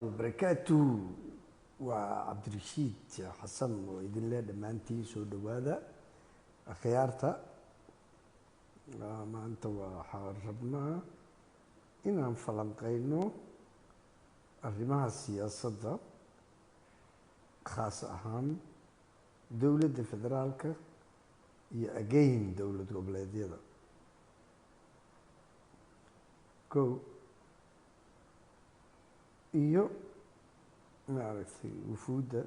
وبركاته وعبد الرشيد حسن وإذن الله دمانتي سو دوادا أخيارتا ما أنت وحاربنا إن فلنقينو arrimaha siyaasadda khaas ahaan dowladda federaalka iyo again dowlad goboleedyada kow iyo maaragtay wufuudda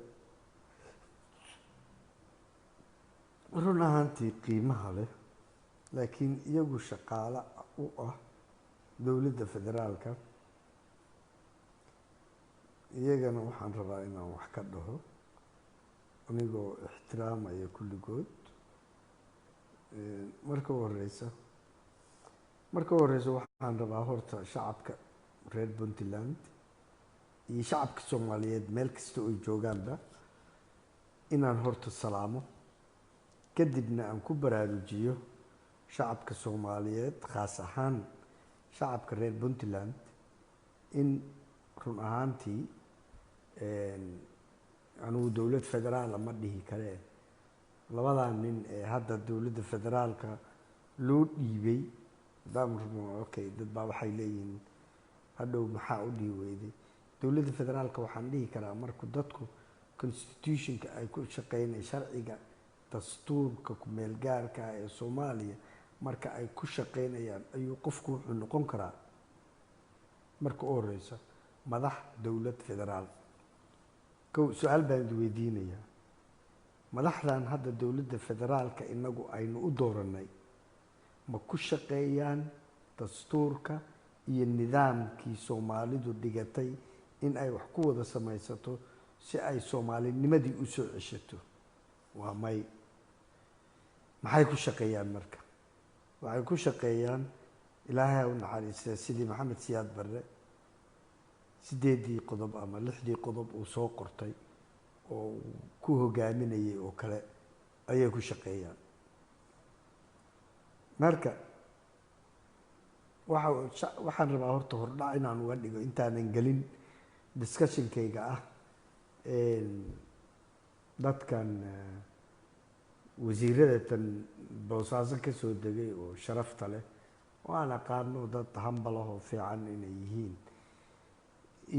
run ahaantii qiimaha leh laakiin iyagu shaqaale u ah dowladda federaalka iyagana waxaan rabaa inaan wax ka dhaho anigoo ixtiraamaya kulligood marka horeysa waxaan rabaa horta shacabka reer Puntland iyo shacabka Soomaaliyeed meel kasta oo ay joogaanba inaan horta salaamo kadibna aan ku baraarujiyo shacabka Soomaaliyeed khaas ahaan shacabka reer Puntland in run ahaantii anugu dowlad federaal ma dhihi karee labadan nin ee hadda dowladda federaalka loo dhiibay okay dad baa waxay leeyihiin hadhow maxaa u dhiiweyday dowladda federaalka waxaan dhihi karaa markuu dadku constitutionka ay ku shaqeynayaan sharciga dastuurka ku meel gaarka ee Soomaaliya marka ay ku shaqeynayaan ayuu qofku wuxuu noqon karaa marka u horeysa madax dowlad federaal kow su'aal baan weydiinayaa madaxdan hadda dowladda federaalka inagu aynu u dooranay ma ku shaqeeyaan dastuurka iyo nidaamkii Soomaalidu dhigatay in ay wax ku wada samaysato si ay Soomaalinimadii u soo ceshato waa maxay ku shaqeeyaan marka waxay ku shaqeeyaan ilaahay u naxariistay sidii Maxamed Siyaad Barre 8 qodob ama 6 qodob uu soo qortay oo ku hogaaminayay oo kale ayay ku shaqeeyaan marka waxaan rabaa horta hordhac inaan uga dhigo intaanan gelin discussion-kayga ah dadkan wasiirada tan boosaaso ka soo degay oo sharafta leh waan aqaano dad hambal ah oo fiican inay yihiin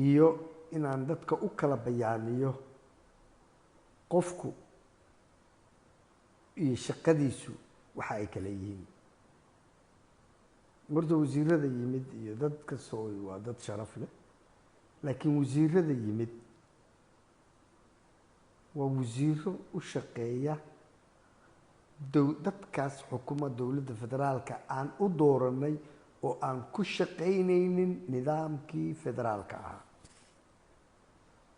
iyo inaan dadka u kala bayaaniyo qofku iyo shaqadiisu waxa ay kala yihiin marka wasiirada yimid iyo dad ka soo waa dad sharaf leh laakiin wasiirada yimid waa wasiiro u shaqeeya dadkaas xukuumadda dowladda federaalka aan u dooranay oo aan ku shaqeynaynin nidaamkii federaalka ahaa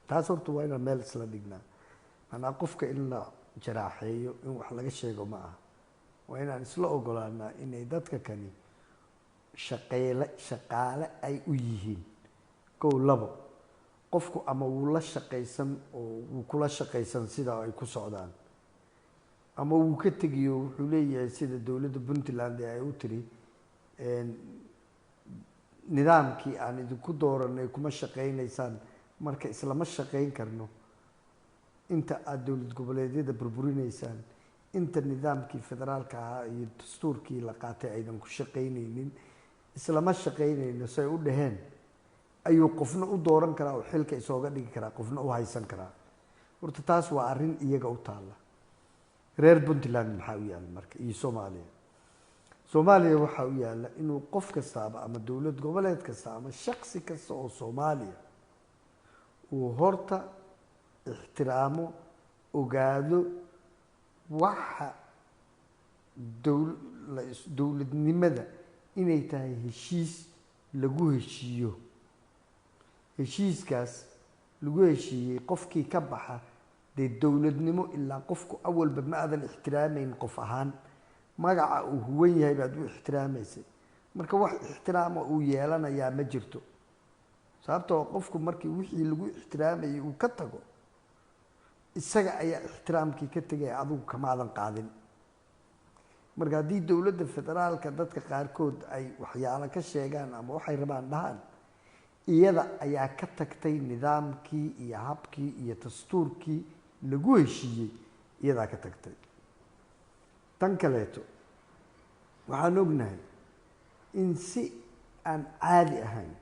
taas horta waa inaan meel isla dhignaa maanaa qofka in la jaraaxeeyo in wax laga sheego ma aha waa inaan isla ogolaanaa inay dadka kani shaqaale ay u yihiin kow labo qofku ama wuu la shaqaysan oo wuu kula shaqaysan sida ay ku socdaan ama wuu ka tegiyo wuxuu leeyahay sida dowladda Puntland ay u tiri nidaamkii aan idinku dooranay kuma shaqeynaysaan marka islama shaqeyn karno inta aad dowlad goboleedyada burburinaysaan inta nidaamkii federaalka ahaa iyo dastuurkii la qaatay aydan ku shaqeynaynin islama shaqeynayno say u dhaheen ayuu qofna u dooran karaa oo xilka isooga dhigi karaa qofna u haysan karaa horta taas waa arrin iyaga u taalla reer Puntland maxaa u yaala marka iyo Soomaaliya waxaa u yaala inuu qof kastaaba ama dowlad goboleed kasta ama shakhsi kasta oo Soomaaliya uu horta ixtiraamo ogaado waxa dowladnimada inay tahay heshiis lagu heshiiyo heshiiskaas lagu heshiiyey qofkii ka baxa dee dowladnimo ilaa qofku awalba ma aadan ixtiraamayn qof ahaan magaca uu huwan yahay baad u ixtiraamaysay marka wax ixtiraama uu yeelanayaa ma jirto sababtoo qofku markii wixii lagu ixtiraamayay uu ka tago isaga ayaa ixtiraamkii ka tagay adigu kama aadan qaadin marka haddii dowladda federaalka dadka qaarkood ay waxyaalo ka sheegaan ama waxay rabaan dhahaan iyada ayaa ka tagtay nidaamkii iyo habkii iyo dastuurkii lagu heshiiyey iyadaa ka tagtay. tan kaleeto waxaan ognahay in si aan caadi ahayn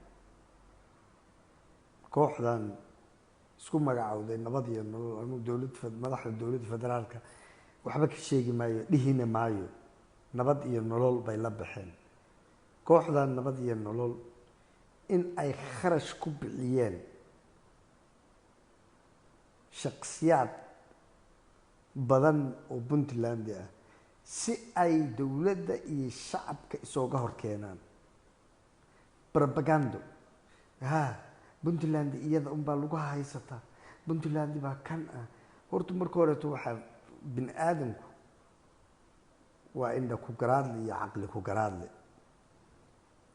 kooxdan isku magacowday nabad iyo nolol anu madaxda dowladda federaalka waxba ka sheegi maayo dhihina maayo nabad iyo nolol bay la baxeen. kooxdan nabad iyo nolol in ay kharash ku bixiyeen shakhsiyaad badan oo Puntland ah si ay dowladda iyo shacabka isooga hor keenaan propaganda. Puntland iyada unbaa lagu haysataa, Puntland baa kan ah. horta marka horeeto waxaa bini aadamku waa indha ku garaadle iyo caqli ku garaadle.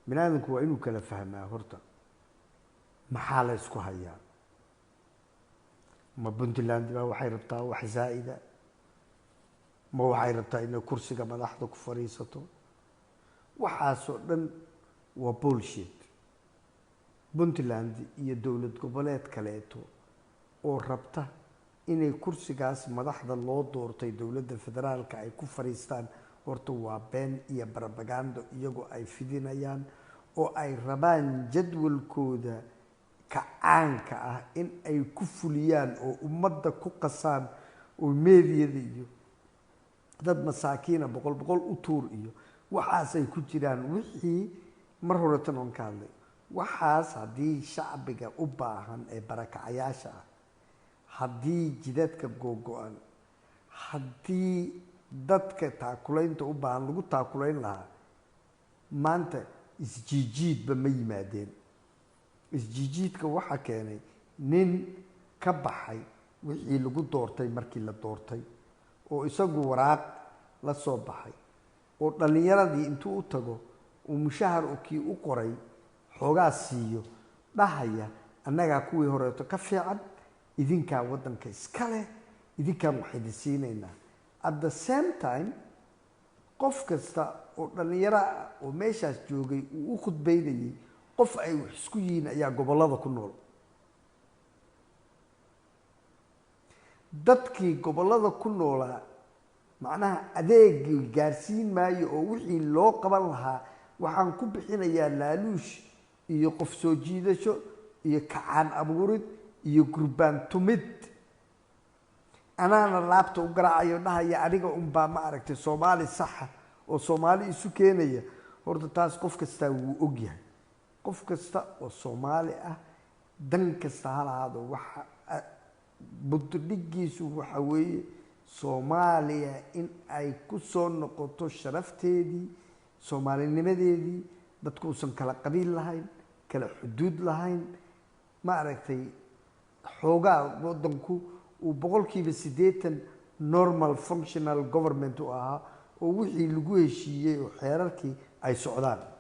bini aadamku waa inuu kala fahmaa horta maxaa la isku hayaa. ma Puntland baa waxay rabtaa wax zaa'ida, ma waxay rabtaa inay kursiga madaxda ku fadhiisato. waxaasoo dhan waa bullshit. Puntland iyo dowlad goboleed kaleeto oo rabta inay kursigaas madaxda loo doortay dowladda federaalka ay ku fadhiistaan horta waa been iyo propaganda iyagoo ay fidinayaan oo ay rabaan jadwalkooda kacaanka ah in ay ku fuliyaan oo ummadda ku qasaan oo meediyada iyo dad masaakiina boqol u tuur iyo waxaasay ku jiraan. wixii mar hore tan oon ka hadlay waxaas haddii shacbiga u baahan ee barakacayaasha ah, haddii jidadka googo-an, haddii dadka taakulaynta u baahan lagu taakulayn lahaa, maanta isjiijiidba ma yimaadeen. isjiijiidka waxaa keenay nin ka baxay wixii lagu doortay markii la doortay oo isagu waraaq la soo baxay oo dhallinyaradii intuu u tago uu mushahar kii u qoray xoogaa siiyo dhahaya annagaa kuwii horeeto ka fiican, idinkaa waddanka iska leh, idinkaan waxayna siinaynaa. at the same time qof kasta oo dhallinyaro ah oo meeshaas joogay uu u khudbaynayay qof ay wax isku yihiin ayaa gobollada ku nool. dadkii gobollada ku noolaa macnaha adeegii gaarsiin maayo oo wixii loo qaban lahaa waxaan ku bixinayaa laaluush iyo qof soo jiidasho iyo kacaan abuurid iyo gurbaan tumid. anaana laabta u garaacayo dhahaya aniga unbaa ma aragtay soomaali saxa oo soomaali isu keenaya. horta taas qof kastaa wuu ogyahay. qof kasta oo soomaali ah dan kasta ha lahaado waxa buddhigiisu waxa weeye Soomaaliya in ay ku soo noqoto sharafteedii, soomaalinimadeedii, dadku uusan kala qabiil lahayn, kala xuduud lahayn, ma aragtay xoogaa waddanku uu 80% normal functional government u ahaa oo wixii lagu heshiiyey oo xeerarkii ay socdaan.